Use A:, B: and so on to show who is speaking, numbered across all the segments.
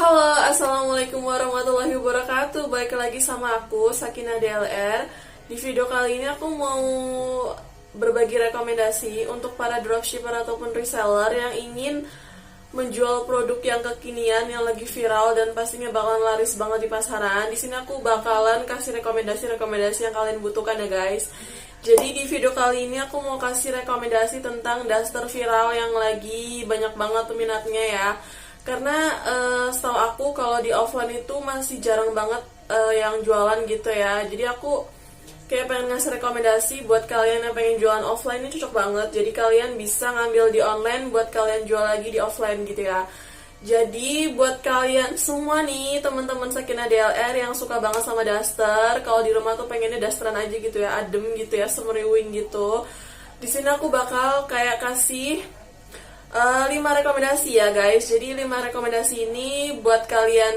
A: Halo, assalamualaikum warahmatullahi wabarakatuh. Balik lagi sama aku, Sakina DLR. Di video kali ini aku mau berbagi rekomendasi untuk para dropshipper ataupun reseller yang ingin menjual produk yang kekinian, yang lagi viral dan pastinya bakalan laris banget di pasaran. Di sini aku bakalan kasih rekomendasi-rekomendasi yang kalian butuhkan ya guys. Jadi di video kali ini aku mau kasih rekomendasi tentang daster viral yang lagi banyak banget peminatnya ya. Karena setahu aku kalau di offline itu masih jarang banget yang jualan gitu ya. Jadi aku kayak pengen ngasih rekomendasi buat kalian yang pengen jualan offline, ini cocok banget. Jadi kalian bisa ngambil di online buat kalian jual lagi di offline gitu ya. Jadi buat kalian semua nih, teman-teman Sakina DLR yang suka banget sama daster, kalau di rumah tuh pengennya dasteran aja gitu ya, adem gitu ya, semeriwing gitu. Di sini aku bakal kayak kasih 5 rekomendasi ya guys. Jadi 5 rekomendasi ini buat kalian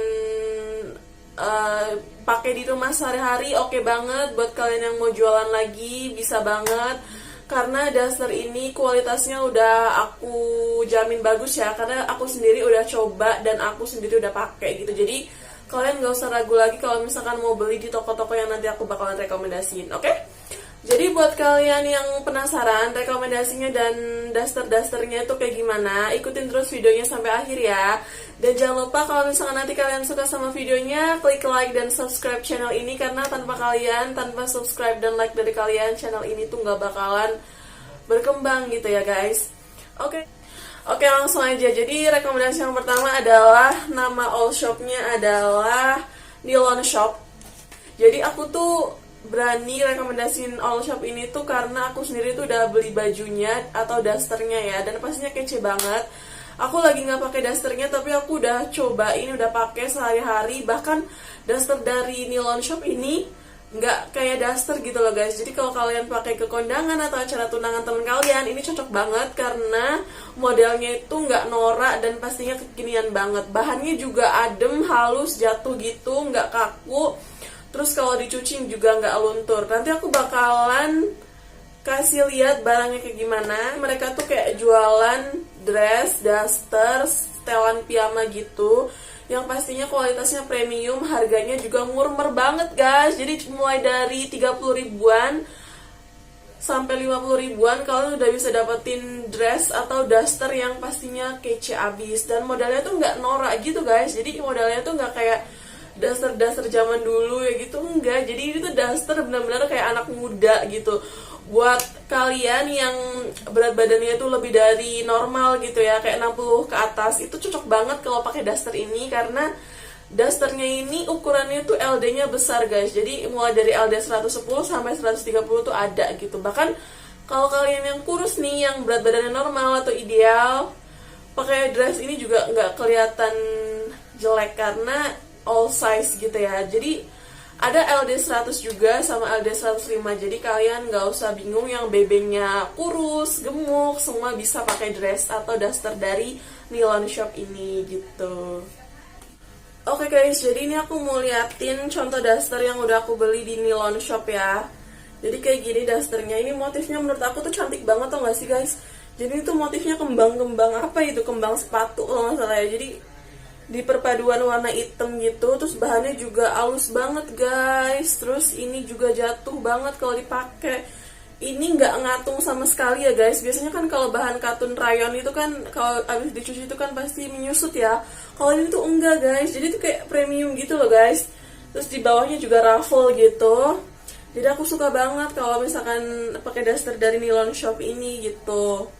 A: pakai di rumah sehari-hari, oke banget. Buat kalian yang mau jualan lagi bisa banget, karena daster ini kualitasnya udah aku jamin bagus ya, karena aku sendiri udah coba dan aku sendiri udah pakai gitu. Jadi kalian gak usah ragu lagi kalau misalkan mau beli di toko-toko yang nanti aku bakalan rekomendasiin, oke? Jadi buat kalian yang penasaran rekomendasinya dan daster-dasternya itu kayak gimana, ikutin terus videonya sampai akhir ya. Dan jangan lupa kalau misalkan nanti kalian suka sama videonya, klik like dan subscribe channel ini, karena tanpa subscribe dan like dari kalian, channel ini tuh gak bakalan berkembang gitu ya guys. Oke, langsung aja. Jadi rekomendasi yang pertama adalah, nama all shopnya adalah Nilon Shop. Jadi aku tuh berani rekomendasiin all shop ini tuh karena aku sendiri tuh udah beli bajunya atau dasternya ya, dan pastinya kece banget. Aku lagi nggak pakai dasternya, tapi aku udah cobain, udah pakai sehari-hari. Bahkan daster dari Nilon Shop ini nggak kayak daster gitu loh guys. Jadi kalau kalian pakai ke kondangan atau acara tunangan temen kalian, ini cocok banget karena modelnya itu nggak norak dan pastinya kekinian banget. Bahannya juga adem, halus, jatuh gitu, nggak kaku. Terus kalau dicuci juga nggak luntur. Nanti aku bakalan kasih lihat barangnya kayak gimana. Mereka tuh kayak jualan dress, daster, setelan piyama gitu, yang pastinya kualitasnya premium, harganya juga murmer banget guys. Jadi mulai dari 30 ribuan sampai 50 ribuan kalian udah bisa dapetin dress atau daster yang pastinya kece abis. Dan modelnya tuh nggak norak gitu guys. Jadi modelnya tuh nggak kayak daster-daster zaman dulu ya gitu, enggak. Jadi ini tuh daster benar-benar kayak anak muda gitu. Buat kalian yang berat badannya itu lebih dari normal gitu ya, kayak 60 ke atas, itu cocok banget kalau pakai daster ini, karena dasternya ini ukurannya tuh LD-nya besar guys. Jadi mulai dari LD 110 sampai 130 tuh ada gitu. Bahkan kalau kalian yang kurus nih, yang berat badannya normal atau ideal, pakai dress ini juga nggak kelihatan jelek karena all size gitu ya. Jadi ada LD 100 juga sama LD 105. Jadi kalian gak usah bingung yang bebengnya kurus, gemuk, semua bisa pakai dress atau daster dari Nilon Shop ini gitu. Oke guys, jadi ini aku mau liatin contoh daster yang udah aku beli di Nilon Shop ya. Jadi kayak gini dasternya. Ini motifnya menurut aku tuh cantik banget, tau gak sih guys? Jadi itu motifnya kembang-kembang, apa itu, kembang sepatu kalau gak salah ya. Jadi di perpaduan warna hitam gitu, terus bahannya juga halus banget guys. Terus ini juga jatuh banget kalau dipakai. Ini nggak ngatung sama sekali ya guys. Biasanya kan kalau bahan katun rayon itu kan kalau habis dicuci itu kan pasti menyusut ya. Kalau ini tuh enggak guys. Jadi tuh kayak premium gitu loh guys. Terus di bawahnya juga ruffle gitu. Jadi aku suka banget kalau misalkan pakai daster dari Nilon Shop ini gitu.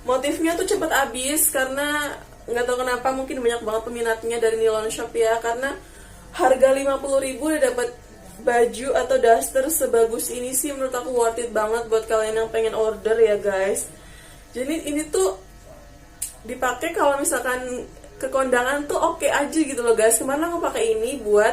A: Motifnya tuh cepet habis karena nggak tahu kenapa, mungkin banyak banget peminatnya dari Nilon Shop ya. Karena harga 50.000 udah dapat baju atau daster sebagus ini sih, menurut aku worth it banget buat kalian yang pengen order ya guys. Jadi ini tuh dipakai kalau misalkan ke kondangan tuh oke aja gitu loh guys. Kemana aku pakai ini buat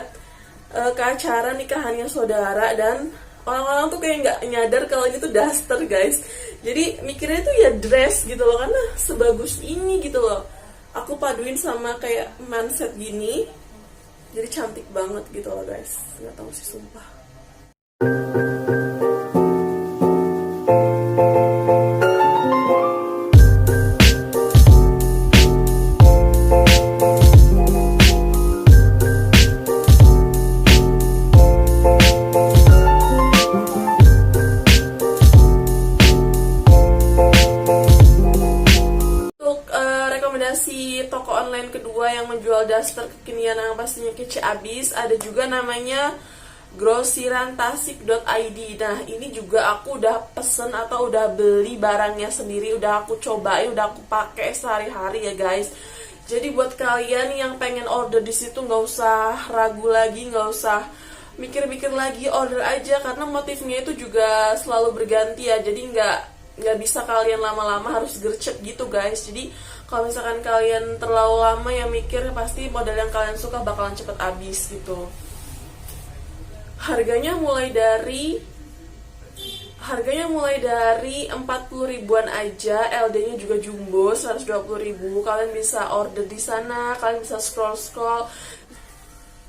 A: ke acara nikahannya saudara, dan orang-orang tuh kayak nggak nyadar kalau ini tuh daster guys. Jadi mikirnya tuh ya dress gitu loh, karena sebagus ini gitu loh. Aku paduin sama kayak manset gini, jadi cantik banget gitu loh guys. Nggak tahu sih sumpah. rekomendasi toko online kedua yang menjual daster kekinian yang pastinya kece abis. Ada juga namanya grosirantasik.id. Nah ini juga aku udah pesen atau udah beli barangnya sendiri, udah aku cobain, udah aku pakai sehari-hari ya guys. Jadi buat kalian yang pengen order di situ nggak usah ragu lagi, nggak usah mikir-mikir lagi, order aja karena motifnya itu juga selalu berganti ya. Jadi nggak bisa kalian lama-lama harus gercep gitu guys. Jadi kalau misalkan kalian terlalu lama ya mikir, pasti model yang kalian suka bakalan cepet habis gitu. Harganya mulai dari 40 ribuan aja, LD-nya juga jumbo 120 ribu. Kalian bisa order di sana, kalian bisa scroll.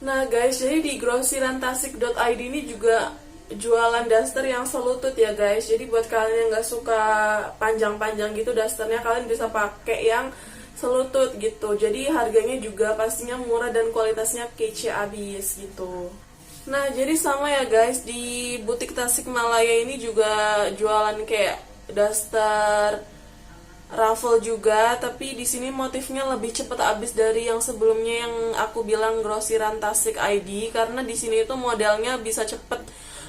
A: Nah guys, jadi di grosirantasik.id ini juga jualan daster yang selutut ya guys. Jadi buat kalian yang gak suka panjang-panjang gitu dasternya, kalian bisa pakai yang selutut gitu. Jadi harganya juga pastinya murah dan kualitasnya kece abis gitu. Nah jadi sama ya guys, di butik Tasikmalaya ini juga jualan kayak daster raffle juga, tapi di sini motifnya lebih cepat habis dari yang sebelumnya yang aku bilang Grosiran Tasik ID, karena di sini itu modelnya bisa cepet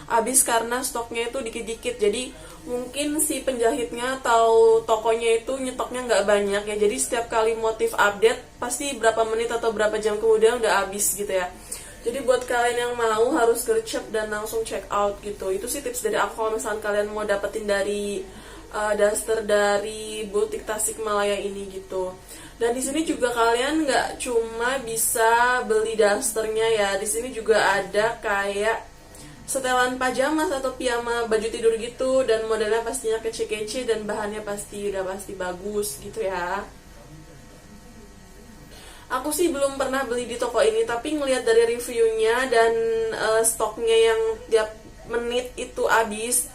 A: habis karena stoknya itu dikit-dikit. Jadi mungkin si penjahitnya atau tokonya itu nyetoknya nggak banyak ya. Jadi setiap kali motif update pasti berapa menit atau berapa jam kemudian udah habis gitu ya. Jadi buat kalian yang mau harus gercep dan langsung check out gitu. Itu sih tips dari aku kalau misalkan kalian mau dapetin dari daster dari butik Tasikmalaya ini gitu. Dan di sini juga kalian nggak cuma bisa beli dasternya ya. Di sini juga ada kayak setelan pajamas atau piyama baju tidur gitu, dan modelnya pastinya kece-kece dan bahannya pasti bagus gitu ya. Aku sih belum pernah beli di toko ini, tapi ngelihat dari reviewnya dan stoknya yang tiap menit itu habis,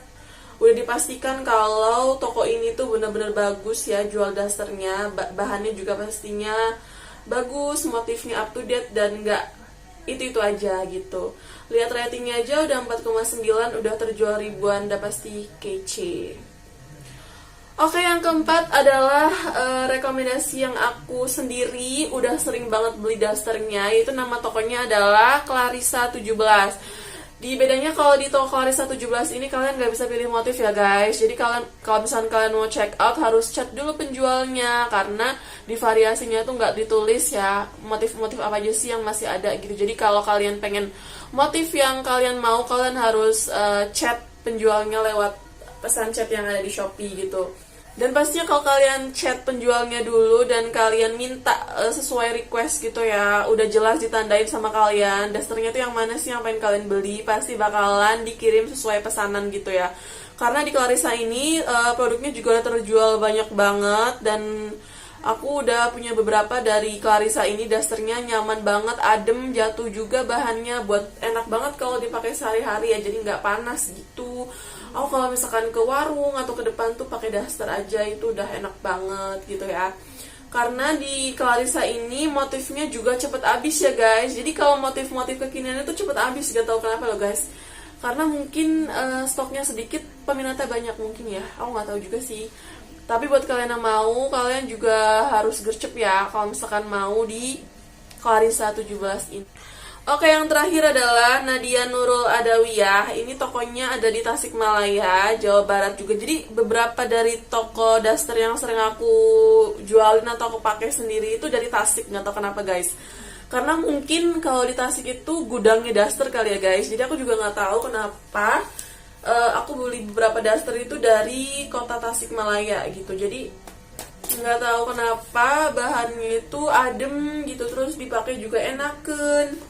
A: udah dipastikan kalau toko ini tuh benar-benar bagus ya jual dasternya. Bahannya juga pastinya bagus, motifnya up to date dan nggak itu aja gitu. Lihat ratingnya aja udah 4,9, udah terjual ribuan, udah pasti kece. Oke, yang keempat adalah rekomendasi yang aku sendiri udah sering banget beli dasternya, yaitu nama tokonya adalah Clarissa 17. Di bedanya kalau di toko Clarissa 17 ini kalian nggak bisa pilih motif ya guys. Jadi kalau misalnya kalian mau check out harus chat dulu penjualnya, karena di variasinya tuh nggak ditulis ya motif-motif apa aja sih yang masih ada gitu. Jadi kalau kalian pengen motif yang kalian mau, kalian harus chat penjualnya lewat pesan chat yang ada di Shopee gitu. Dan pastinya kalau kalian chat penjualnya dulu dan kalian minta sesuai request gitu ya, udah jelas ditandain sama kalian dasternya tuh yang mana sih yang pengen kalian beli, pasti bakalan dikirim sesuai pesanan gitu ya. Karena di Clarissa ini produknya juga udah terjual banyak banget, dan aku udah punya beberapa dari Clarissa ini. Dasternya nyaman banget, adem, jatuh juga bahannya, buat enak banget kalau dipakai sehari-hari ya, jadi nggak panas gitu. Aku kalau misalkan ke warung atau ke depan tuh pakai daster aja itu udah enak banget gitu ya. Karena di Clarissa ini motifnya juga cepet habis ya guys. Jadi kalau motif-motif kekinian itu cepet habis, gak tau kenapa loh guys. Karena mungkin stoknya sedikit, peminatnya banyak mungkin ya. Aku nggak tahu juga sih. Tapi buat kalian yang mau, kalian juga harus gercep ya kalau misalkan mau di Clarissa 17 ini. Oke, yang terakhir adalah Nadia Nurul Adawiyah. Ini tokonya ada di Tasikmalaya, Jawa Barat juga. Jadi beberapa dari toko daster yang sering aku jualin atau aku pakai sendiri itu dari Tasik, nggak tahu kenapa guys. Karena mungkin kalau di Tasik itu gudangnya daster kali ya guys. Jadi aku juga nggak tahu kenapa aku beli beberapa daster itu dari kota Tasikmalaya gitu. Jadi nggak tahu kenapa bahannya itu adem gitu, terus dipakai juga enaken.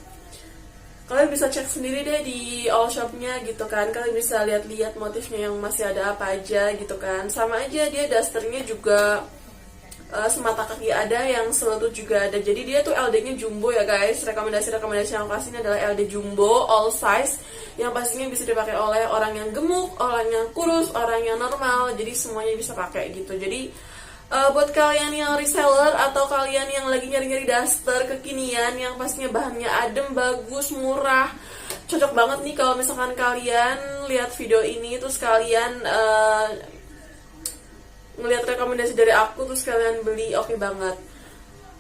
A: Kalian bisa cek sendiri deh di all shopnya gitu kan. Kalian bisa lihat-lihat motifnya yang masih ada apa aja gitu kan. Sama aja dia dasternya juga semata kaki ada, yang selutut juga ada. Jadi dia tuh LD-nya jumbo ya guys. Rekomendasi yang aku kasih ini adalah LD jumbo all size, yang pastinya bisa dipakai oleh orang yang gemuk, orang yang kurus, orang yang normal. Jadi semuanya bisa pakai gitu. Jadi buat kalian yang reseller atau kalian yang lagi nyari-nyari daster kekinian yang pastinya bahannya adem, bagus, murah, cocok banget nih kalau misalkan kalian lihat video ini terus kalian ngelihat rekomendasi dari aku terus kalian beli, oke banget.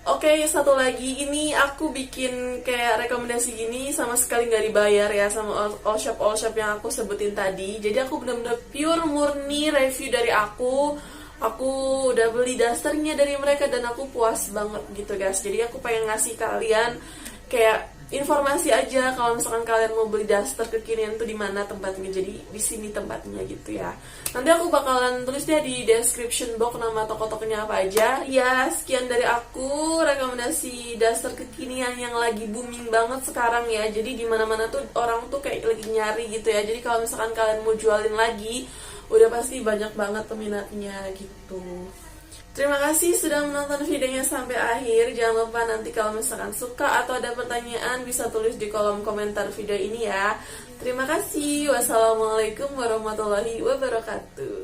A: Oke, satu lagi, ini aku bikin kayak rekomendasi gini sama sekali nggak dibayar ya sama all shop yang aku sebutin tadi. Jadi aku bener-bener pure murni review dari aku. Aku udah beli dasternya dari mereka dan aku puas banget gitu guys. Jadi aku pengen ngasih kalian kayak informasi aja kalau misalkan kalian mau beli daster kekinian tuh di mana tempatnya. Jadi di sini tempatnya gitu ya. Nanti aku bakalan tulis deh di description box nama toko-tokonya apa aja. Ya, sekian dari aku rekomendasi daster kekinian yang lagi booming banget sekarang ya. Jadi di mana-mana tuh orang tuh kayak lagi nyari gitu ya. Jadi kalau misalkan kalian mau jualin lagi, udah pasti banyak banget peminatnya gitu. Terima kasih sudah menonton videonya sampai akhir. Jangan lupa nanti kalau misalkan suka atau ada pertanyaan bisa tulis di kolom komentar video ini ya. Terima kasih. Wassalamualaikum warahmatullahi wabarakatuh.